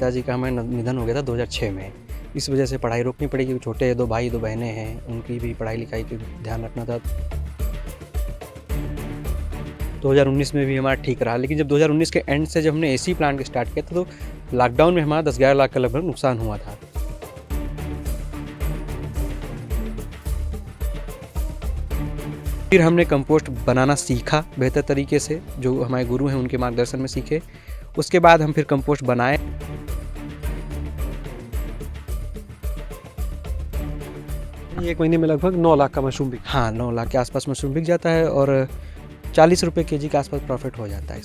पिताजी का हमें निधन हो गया था 2006 में। इस वजह से पढ़ाई रोकनी पड़ी क्योंकि छोटे 2 भाई 2 बहनें हैं, उनकी भी पढ़ाई लिखाई का ध्यान रखना था। 2019 में भी हमारा ठीक रहा, लेकिन जब 2019 के एंड से जब हमने एसी प्लांट स्टार्ट किया था तो लॉकडाउन में हमारा 10-11 लाख का लगभग नुकसान हुआ था। फिर हमने कंपोस्ट बनाना सीखा बेहतर तरीके से, जो हमारे गुरु हैं उनके मार्गदर्शन में सीखे। उसके बाद हम फिर कंपोस्ट बनाए। एक महीने में लगभग 9 लाख का मशरूम बिका। हाँ, 9 लाख के आसपास मशरूम बिक जाता है और 40 रुपये केजी के आसपास प्रॉफिट हो जाता है।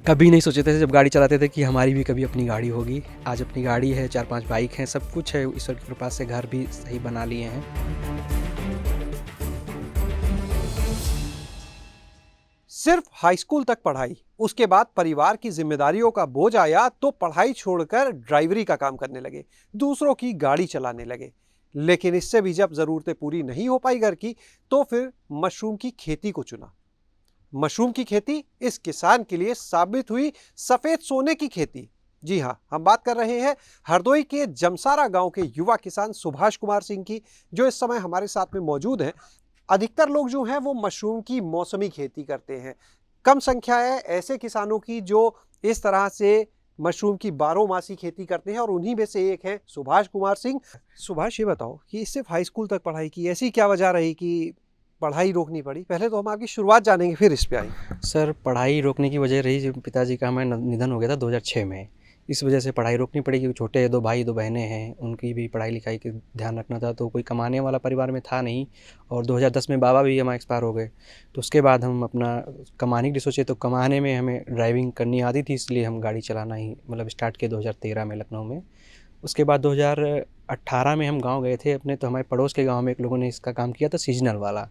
कभी नहीं सोचे थे जब गाड़ी चलाते थे कि हमारी भी कभी अपनी गाड़ी होगी। आज अपनी गाड़ी है, 4-5 बाइक हैं, सब कुछ है। ईश्वर की कृपा से घर भी सही बना लिए हैं। सिर्फ हाई स्कूल तक पढ़ाई, उसके बाद परिवार की जिम्मेदारियों का बोझ आया तो पढ़ाई छोड़कर ड्राइवरी का काम करने लगे, दूसरों की गाड़ी चलाने लगे। लेकिन इससे भी जब जरूरतें पूरी नहीं हो पाई घर की, तो फिर मशरूम की खेती को चुना। मशरूम की खेती इस किसान के लिए साबित हुई सफेद सोने की खेती। जी हाँ, हम बात कर रहे हैं हरदोई के जमसारा गांव के युवा किसान सुभाष कुमार सिंह की, जो इस समय हमारे साथ में मौजूद हैं। अधिकतर लोग जो हैं वो मशरूम की मौसमी खेती करते हैं। कम संख्या है ऐसे किसानों की जो इस तरह से मशरूम की बारहमासी खेती करते हैं, और उन्हीं में से एक है सुभाष कुमार सिंह। सुभाष, ये बताओ कि सिर्फ हाई स्कूल तक पढ़ाई की, ऐसी क्या वजह रही कि पढ़ाई रोकनी पड़ी? पहले तो हम आपकी शुरुआत जानेंगे, फिर इस पे आएंगे। सर, पढ़ाई रोकने की वजह रही जब पिताजी का हमें निधन हो गया था 2006 में। इस वजह से पढ़ाई रोकनी पड़ी क्योंकि छोटे 2 भाई 2 बहनें हैं, उनकी भी पढ़ाई लिखाई का ध्यान रखना था। तो कोई कमाने वाला परिवार में था नहीं, और 2010 में बाबा भी हमारे एक्सपायर हो गए। तो उसके बाद हम अपना कमाने के लिए सोचे, तो कमाने में हमें ड्राइविंग करनी आती थी, इसलिए हम गाड़ी चलाना ही स्टार्ट किए 2013 में लखनऊ में। उसके बाद 2018 में हम गाँव गए थे अपने, तो हमारे पड़ोस के गाँव में एक लोगों ने इसका काम किया था सीजनल वाला।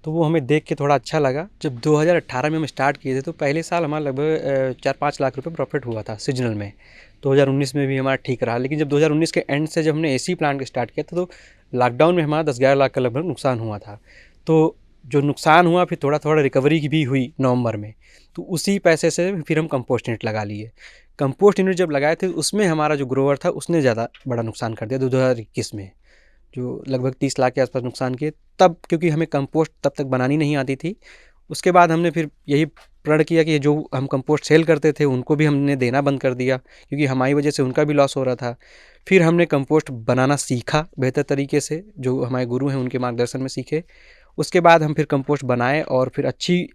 तो वो हमें देख के थोड़ा अच्छा लगा। जब 2018 में हम स्टार्ट किए थे तो पहले साल हमारा लगभग 4-5 लाख रुपए प्रॉफिट हुआ था सीजनल में। 2019 में भी हमारा ठीक रहा, लेकिन जब 2019 के एंड से जब हमने एसी प्लांट स्टार्ट किया था तो लॉकडाउन में हमारा 10-11 लाख का लगभग नुकसान हुआ था। तो जो नुकसान हुआ फिर थोड़ा रिकवरी की भी हुई नवंबर में। तो उसी पैसे से फिर हम कंपोस्ट यूनिट लगा लिए। कंपोस्ट यूनिट जब लगाए थे उसमें हमारा जो ग्रोवर था उसने ज़्यादा बड़ा नुकसान कर दिया 2021 में, जो लगभग 30 लाख के आसपास नुकसान किए तब, क्योंकि हमें कंपोस्ट तब तक बनानी नहीं आती थी। उसके बाद हमने फिर यही प्रण किया कि जो हम कंपोस्ट सेल करते थे उनको भी हमने देना बंद कर दिया, क्योंकि हमारी वजह से उनका भी लॉस हो रहा था। फिर हमने कंपोस्ट बनाना सीखा बेहतर तरीके से, जो हमारे गुरु हैं उनके मार्गदर्शन में सीखे। उसके बाद हम फिर कंपोस्ट बनाए और फिर अच्छी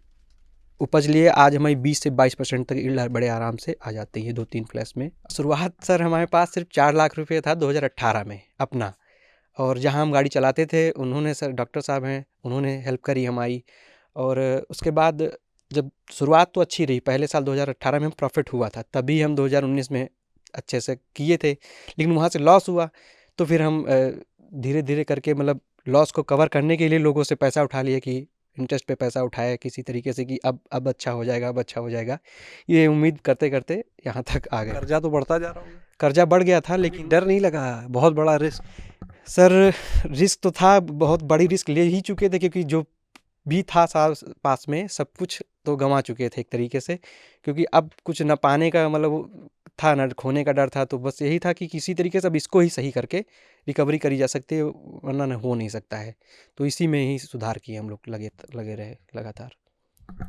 उपज लिए। आज हमारी 20 से 22% तक यील्ड बड़े आराम से आ जाती है 2-3 फ्लैश में। शुरुआत सर हमारे पास सिर्फ 4 लाख रुपये था 2018 में अपना, और जहाँ हम गाड़ी चलाते थे उन्होंने, सर डॉक्टर साहब हैं, उन्होंने हेल्प करी हमारी। और उसके बाद जब शुरुआत तो अच्छी रही, पहले साल 2018 में हम प्रॉफिट हुआ था, तभी हम 2019 में अच्छे से किए थे। लेकिन वहाँ से लॉस हुआ, तो फिर हम धीरे धीरे करके लॉस को कवर करने के लिए लोगों से पैसा उठा लिए, कि इंटरेस्ट पे पैसा उठाया किसी तरीके से कि अब अच्छा हो जाएगा, अब अच्छा हो जाएगा। ये उम्मीद करते करते यहाँ तक आ गए। कर्जा तो बढ़ता जा रहा होगा। कर्जा बढ़ गया था, लेकिन डर नहीं लगा? बहुत बड़ा रिस्क। सर रिस्क तो था, बहुत बड़ी रिस्क ले ही चुके थे, क्योंकि जो भी था साल पास में सब कुछ तो गंवा चुके थे एक तरीके से, क्योंकि अब कुछ न पाने का था, न खोने का डर था। तो बस यही था कि किसी तरीके से अब इसको ही सही करके रिकवरी करी जा सकती है, वरना न हो नहीं सकता है। तो इसी में ही सुधार किए हम लोग, लगे रहे लगातार,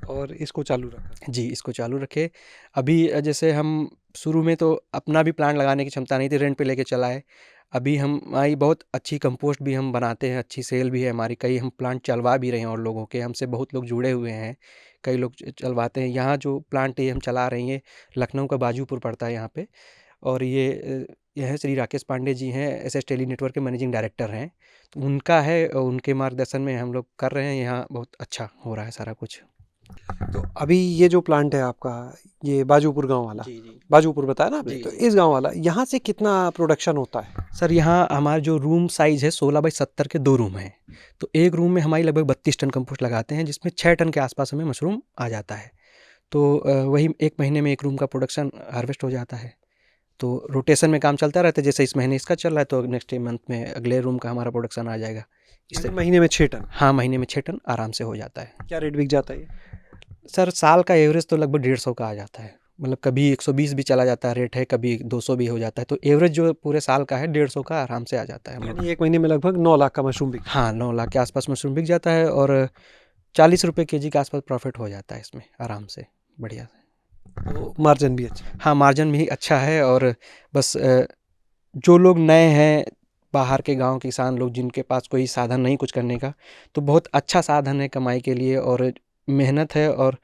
और इसको चालू रखा। जी इसको चालू रखे। अभी जैसे हम शुरू में तो अपना भी प्लांट लगाने की क्षमता नहीं थी, रेंट पे लेके चलाए। अभी हमारी बहुत अच्छी कंपोस्ट भी हम बनाते हैं, अच्छी सेल भी है हमारी। कई हम प्लांट चलवा भी रहे हैं, और लोगों के हमसे बहुत लोग जुड़े हुए हैं, कई लोग चलवाते हैं। यहाँ जो प्लांट ये हम चला रहे हैं, लखनऊ का बाजूपुर पड़ता है यहाँ पे, और यह श्री राकेश पांडे जी हैं, एसएस टेली नेटवर्क के मैनेजिंग डायरेक्टर हैं। तो उनका है, उनके मार्गदर्शन में हम लोग कर रहे हैं। यहाँ बहुत अच्छा हो रहा है सारा कुछ। तो अभी ये जो प्लांट है आपका, ये बाजूपुर गांव वाला, जी बाजूपुर बताया ना आपने, जी, तो जी। इस गांव वाला, यहाँ से कितना प्रोडक्शन होता है? सर यहाँ हमारा जो रूम साइज़ है 16x70 के 2 रूम हैं। तो एक रूम में हमारी लगभग 32 टन कंपोस्ट लगाते हैं, जिसमें 6 टन के आसपास हमें मशरूम आ जाता है। तो वही 1 महीने में 1 रूम का प्रोडक्शन हार्वेस्ट हो जाता है। तो रोटेशन में काम चलता रहता है, जैसे इस महीने इसका चल रहा है तो नेक्स्ट मंथ में अगले रूम का हमारा प्रोडक्शन आ जाएगा। इससे महीने में 6 टन? हाँ, महीने में 6 टन आराम से हो जाता है। क्या रेट बिक जाता है ये? सर साल का एवरेज तो लगभग 150 का आ जाता है, मतलब कभी 120 भी चला जाता है रेट है, कभी 200 भी हो जाता है, तो एवरेज जो पूरे साल का है 150 का आराम से आ जाता है हम लोग। यानी एक महीने में लगभग 9 लाख का मशरूम बिक? हाँ, 9 लाख के आसपास मशरूम बिक जाता है और 40 रुपये केजी के आसपास प्रॉफिट हो जाता है इसमें आराम से, बढ़िया से। तो मार्जिन भी अच्छा? हाँ, मार्जिन भी अच्छा है। और बस जो लोग नए हैं, बाहर के गांव के किसान लोग जिनके पास कोई साधन नहीं कुछ करने का, तो बहुत अच्छा साधन है कमाई के लिए और मेहनत है और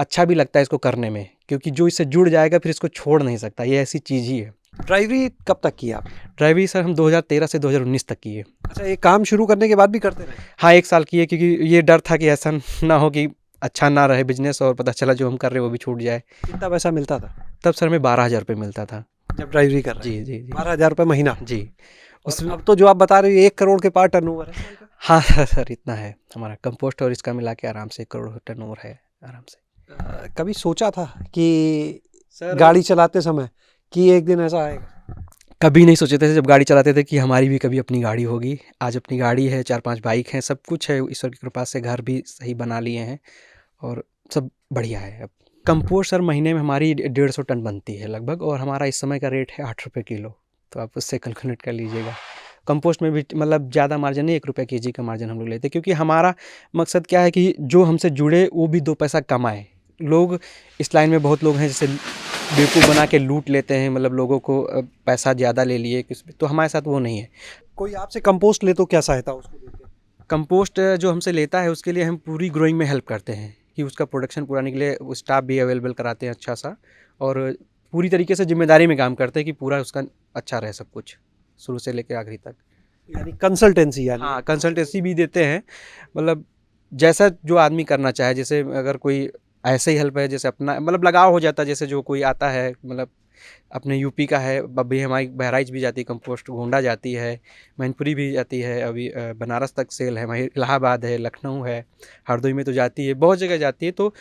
अच्छा भी लगता है इसको करने में, क्योंकि जो इससे जुड़ जाएगा फिर इसको छोड़ नहीं सकता, ये ऐसी चीज़ ही है। ड्राइवरी कब तक की आप? ड्राइवरी सर हम 2013 से 2019 तक किए। अच्छा, ये काम शुरू करने के बाद भी करते रहे? हाँ, 1 साल किए, क्योंकि ये डर था कि ऐसा ना हो कि अच्छा ना रहे बिजनेस और पता चला जो हम कर रहे हैं वो भी छूट जाए। कितना पैसा मिलता था तब सर हमें 12,000 रुपये मिलता था। जब ड्राइवरी कर रहे जी हैं? जी जी 12,000 रुपये महीना? जी। और अब तो जो आप बता रहे हो 1 करोड़ के पार टर्नओवर है? हाँ सर इतना है हमारा, कंपोस्ट और इसका मिला के आराम से 1 करोड़ टर्नओवर है आराम से। कभी सोचा था कि सर गाड़ी चलाते समय कि एक दिन ऐसा आएगा? कभी नहीं सोचे थे जब गाड़ी चलाते थे कि हमारी भी कभी अपनी गाड़ी होगी। आज अपनी गाड़ी है, 4-5 बाइक हैं, सब कुछ है ईश्वर की कृपा से, घर भी सही बना लिए हैं और सब बढ़िया है अब। कंपोस्ट सर महीने में हमारी 150 टन बनती है लगभग, और हमारा इस समय का रेट है 8 रुपये किलो, तो आप उससे कैलकुलेट कर लीजिएगा। कंपोस्ट में भी मतलब ज़्यादा मार्जिन नहीं, 1 रुपये केजी का मार्जिन हम लोग लेते हैं, क्योंकि हमारा मकसद क्या है कि जो हमसे जुड़े वो भी 2 पैसा कमाएं। लोग इस लाइन में बहुत लोग हैं जैसे बेवकूफ़ बना के लूट लेते हैं, मतलब लोगों को पैसा ज़्यादा ले लिए किस, तो हमारे साथ वो नहीं है। कोई आपसे कंपोस्ट ले तो क्या सहायता उसको देते हैं? कंपोस्ट जो हमसे लेता है उसके लिए हम पूरी ग्रोइंग में हेल्प करते हैं कि उसका प्रोडक्शन पूरा निकले, स्टाफ भी अवेलेबल कराते हैं अच्छा सा, और पूरी तरीके से जिम्मेदारी में काम करते हैं कि पूरा उसका अच्छा रहे सब कुछ शुरू से लेकर आखिरी तक। यानी कंसल्टेंसी? यानी हाँ, कंसल्टेंसी भी देते हैं, मतलब जैसा जो आदमी करना चाहे, जैसे अगर कोई ऐसे ही हेल्प है, जैसे अपना मतलब लगाव हो जाता है, जैसे जो कोई आता है, मतलब अपने यूपी का है, अभी हमारी बहराइच भी जाती है कंपोस्ट, गोंडा जाती है, मैनपुरी भी जाती है, अभी बनारस तक सेल है, वहीं इलाहाबाद है, लखनऊ है, हरदोई में तो जाती है, बहुत जगह जाती है। तो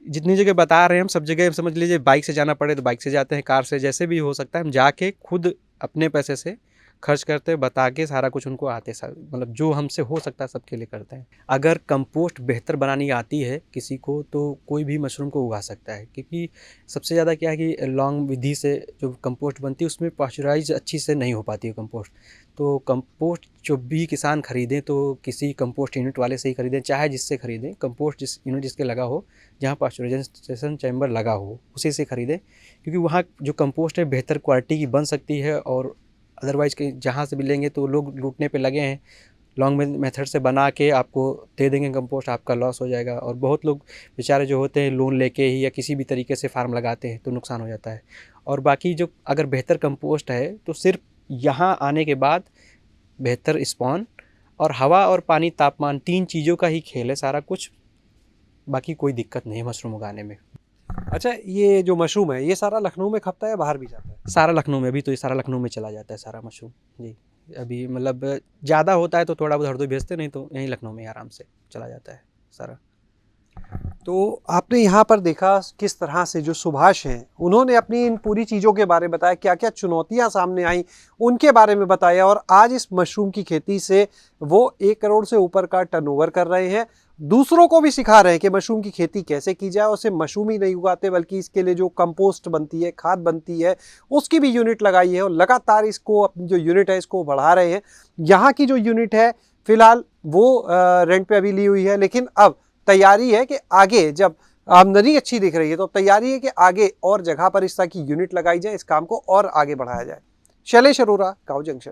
जितनी जगह बता रहे हैं हम, सब जगह समझ लीजिए बाइक से जाना पड़े तो बाइक से जाते हैं, कार से, जैसे भी हो सकता है हम जाके खुद अपने पैसे से खर्च करते, बता के सारा कुछ उनको आते, मतलब जो हमसे हो सकता है सबके लिए करते हैं। अगर कंपोस्ट बेहतर बनानी आती है किसी को तो कोई भी मशरूम को उगा सकता है, क्योंकि सबसे ज़्यादा क्या है कि लॉन्ग विधि से जो कंपोस्ट बनती है उसमें पाश्चराइज अच्छी से नहीं हो पाती है कंपोस्ट। तो कंपोस्ट जो भी किसान खरीदें तो किसी कंपोस्ट यूनिट वाले से ही खरीदें, चाहे जिससे खरीदें, कंपोस्ट जिस यूनिट जिसके लगा हो, जहाँ पाश्चराइजेशन चैम्बर लगा हो उसी से खरीदें, क्योंकि वहाँ जो कंपोस्ट है बेहतर क्वालिटी की बन सकती है। और अदरवाइज़ के जहाँ से भी लेंगे तो लोग लूटने पे लगे हैं, लॉन्ग मेथड से बना के आपको दे देंगे कंपोस्ट, आपका लॉस हो जाएगा। और बहुत लोग बेचारे जो होते हैं लोन लेके ही या किसी भी तरीके से फार्म लगाते हैं तो नुकसान हो जाता है। और बाकी जो अगर बेहतर कंपोस्ट है तो सिर्फ यहाँ आने के बाद बेहतर स्पॉन और हवा और पानी, तापमान, 3 चीज़ों का ही खेल है सारा कुछ, बाकी कोई दिक्कत नहीं है मशरूम उगाने में। अच्छा, ये जो मशरूम है ये सारा लखनऊ में खपता है, बाहर भी जाता है? सारा लखनऊ में, अभी तो ये सारा लखनऊ में चला जाता है सारा मशरूम जी। अभी मतलब ज़्यादा होता है तो थोड़ा बहुत हरदोई भेजते, नहीं तो यहीं लखनऊ में आराम से चला जाता है सारा। तो आपने यहाँ पर देखा किस तरह से जो सुभाष हैं उन्होंने अपनी इन पूरी चीज़ों के बारे में बताया, क्या क्या चुनौतियाँ सामने आई उनके बारे में बताया, और आज इस मशरूम की खेती से वो 1 करोड़ से ऊपर का टर्नओवर कर रहे हैं। दूसरों को भी सिखा रहे हैं कि मशरूम की खेती कैसे की जाए, और सिर्फ मशरूम ही नहीं उगाते बल्कि इसके लिए जो कंपोस्ट बनती है, खाद बनती है, उसकी भी यूनिट लगाई है और लगातार इसको अपनी जो यूनिट है इसको बढ़ा रहे हैं। यहाँ की जो यूनिट है फिलहाल वो रेंट पे अभी ली हुई है, लेकिन अब तैयारी है कि आगे जब आमदनी अच्छी दिख रही है तो तैयारी है कि आगे और जगह पर इस तरह की यूनिट लगाई जाए, इस काम को और आगे बढ़ाया जाए। शैलेश अरोरा, काऊ जंक्शन।